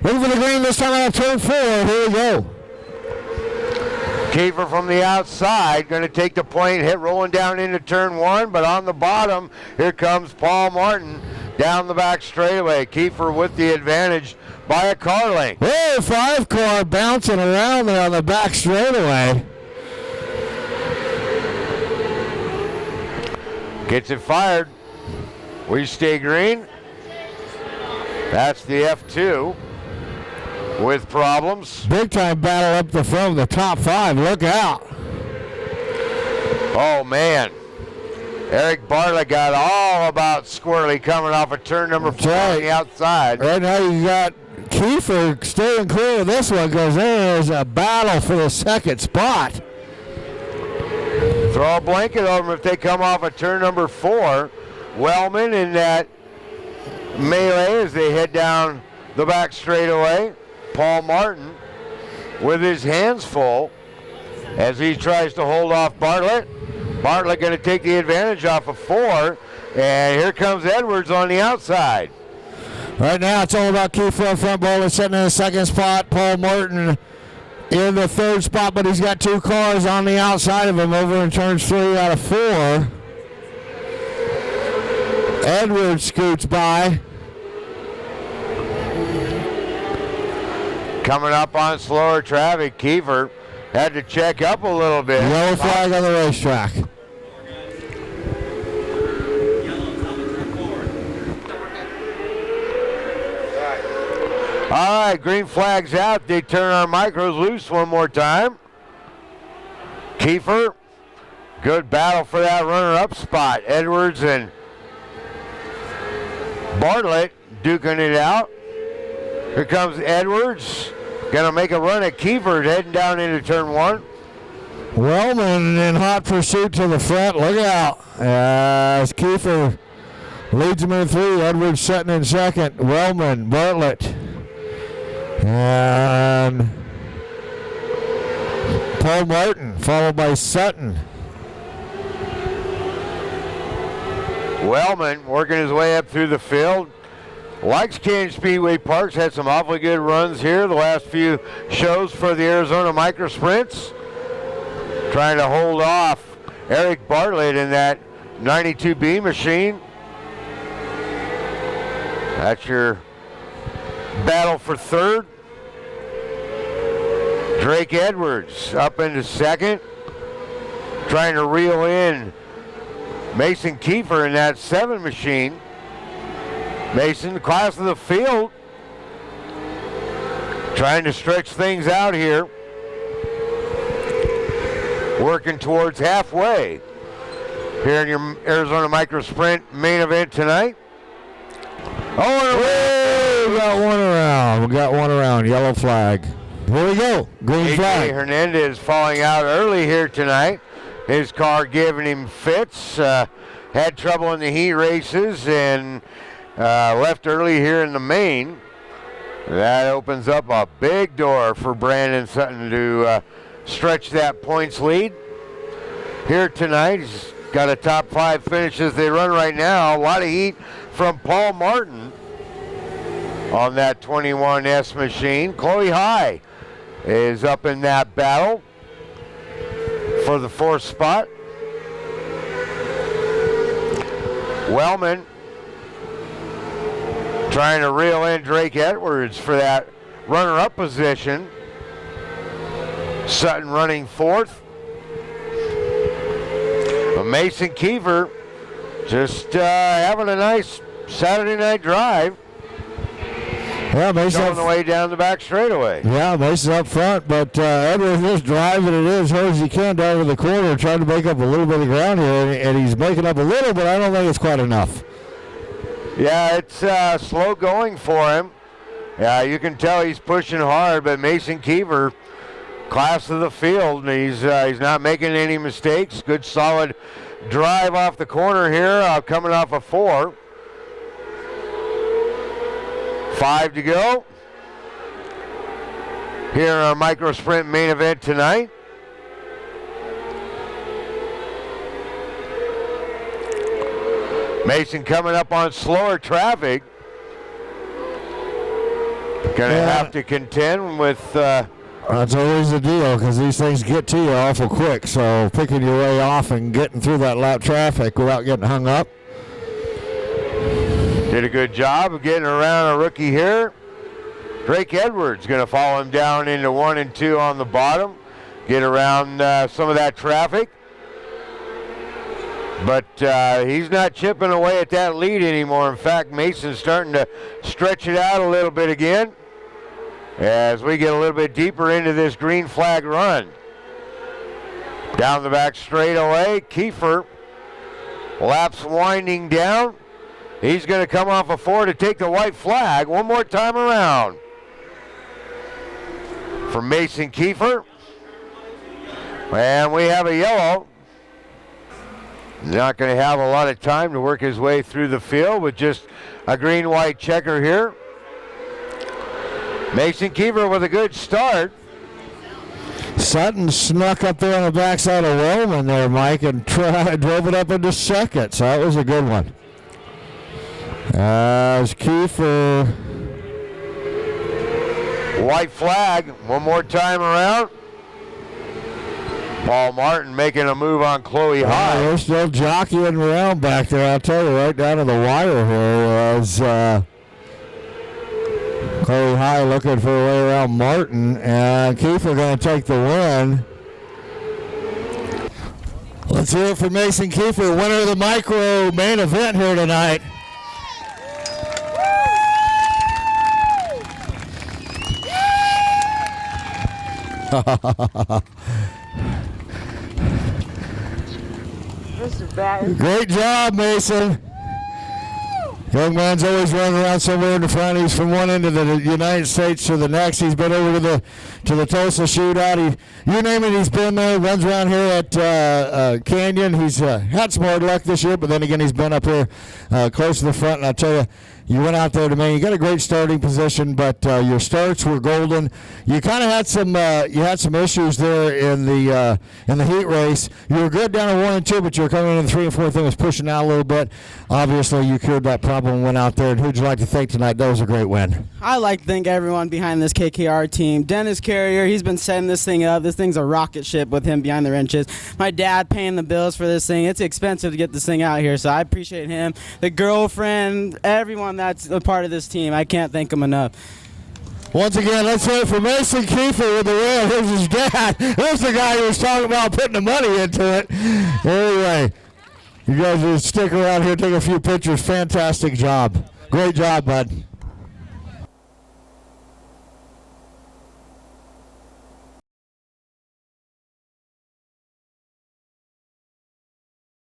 Looking for the green this time on turn 4. Here we go. Kiefer from the outside, going to take the point hit, rolling down into turn 1, but on the bottom, here comes Paul Martin down the back straightaway. Kiefer with the advantage by a car length. Whoa, 5 car bouncing around there on the back straightaway. Gets it fired. We stay green. That's the F2 with problems. Big time battle up the front of the top 5. Look out. Oh, man. Eric Bartlett got all about squirrely coming off of turn number 4 on the outside. Right now you got Kiefer staying clear of this one because there is a battle for the second spot. Throw a blanket over them if they come off of turn number 4. Wellman in that melee as they head down the back straightaway. Paul Martin with his hands full as he tries to hold off Bartlett. Bartlett going to take the advantage off of 4, and here comes Edwards on the outside. Right now it's all about Kiefer in front. Bartlett sitting in the second spot. Paul Martin in the third spot, but he's got 2 cars on the outside of him over in turns 3 out of 4. Edwards scoots by. Coming up on slower traffic, Kiefer had to check up a little bit. Yellow flag on the racetrack. All right, green flag's out. They turn our micros loose one more time. Kiefer, good battle for that runner-up spot. Edwards and Bartlett duking it out. Here comes Edwards. Gonna make a run at Kiefer heading down into turn 1. Wellman in hot pursuit to the front. Look out. As Kiefer leads him in 3. Edwards sitting in second. Wellman, Bartlett. And Paul Martin, followed by Sutton. Wellman working his way up through the field. Likes Canyon Speedway Parks, had some awfully good runs here the last few shows for the Arizona Micro Sprints. Trying to hold off Eric Bartlett in that 92B machine. That's your battle for third. Drake Edwards up into second. Trying to reel in Mason Kiefer in that 7 machine. Mason, class of the field, trying to stretch things out here. Working towards halfway here in your Arizona Micro Sprint main event tonight. Oh, we got one around. Yellow flag. Here we go. Green flag. Hernandez falling out early here tonight. His car giving him fits. Had trouble in the heat races and left early here in the main. That opens up a big door for Brandon Sutton to stretch that points lead here tonight. He's got a top 5 finish as they run right now. A lot of heat from Paul Martin on that 21S machine. Chloe High is up in that battle for the 4th spot. Wellman trying to reel in Drake Edwards for that runner-up position. Sutton running 4th. Mason Kiefer just having a nice Saturday night drive. Yeah, Mason on the way down the back straightaway. Yeah, Mason's up front, but Edwards just driving it as hard as he can down to the corner, trying to make up a little bit of ground here, and he's making up a little, but I don't think it's quite enough. Yeah, it's slow going for him. Yeah, you can tell he's pushing hard, but Mason Kiefer, class of the field, and he's not making any mistakes. Good solid drive off the corner here, coming off a 4. 5 to go here in our micro sprint main event tonight. Mason coming up on slower traffic. Going to have to contend with... That's always the deal because these things get to you awful quick. So picking your way off and getting through that lap traffic without getting hung up. Did a good job of getting around a rookie here. Drake Edwards going to follow him down into 1 and 2 on the bottom. Get around some of that traffic. But he's not chipping away at that lead anymore. In fact, Mason's starting to stretch it out a little bit again as we get a little bit deeper into this green flag run. Down the back straightaway, Kiefer. Laps winding down. He's going to come off a 4 to take the white flag one more time around. For Mason Kiefer. And we have a yellow. Not going to have a lot of time to work his way through the field with just a green-white checker here. Mason Kiefer with a good start. Sutton snuck up there on the backside of Roman there, Mike, and drove it up into second, so that was a good one. As Kiefer. White flag one more time around. Paul Martin making a move on Chloe High. They're still jockeying around back there, I'll tell you, right down to the wire here as Chloe High looking for a way around Martin, and Kiefer going to take the win. Let's hear it for Mason Kiefer, winner of the micro main event here tonight. Great job, Mason. Young man's always running around somewhere in the front. He's from one end of the United States to the next. He's been over to the Tulsa shootout. You name it, he's been there. Runs around here at Canyon. He's had some hard luck this year, but then again, he's been up here close to the front. And I tell you, you went out there to Maine. You got a great starting position, but your starts were golden. You kind of had some issues there in the heat race. You were good down to 1 and 2, but you were coming in the 3 and 4 thing was pushing out a little bit. Obviously, you cured that problem and went out there. And who'd you like to thank tonight? That was a great win. I'd like to thank everyone behind this KKR team. Dennis Carrier, he's been setting this thing up. This thing's a rocket ship with him behind the wrenches. My dad paying the bills for this thing. It's expensive to get this thing out here, so I appreciate him. The girlfriend, everyone that's a part of this team. I can't thank them enough. Once again, let's hear it for Mason Kiefer with the win. Here's his dad. There's the guy who was talking about putting the money into it. Anyway, you guys just stick around here, take a few pictures. Fantastic job. Great job, bud.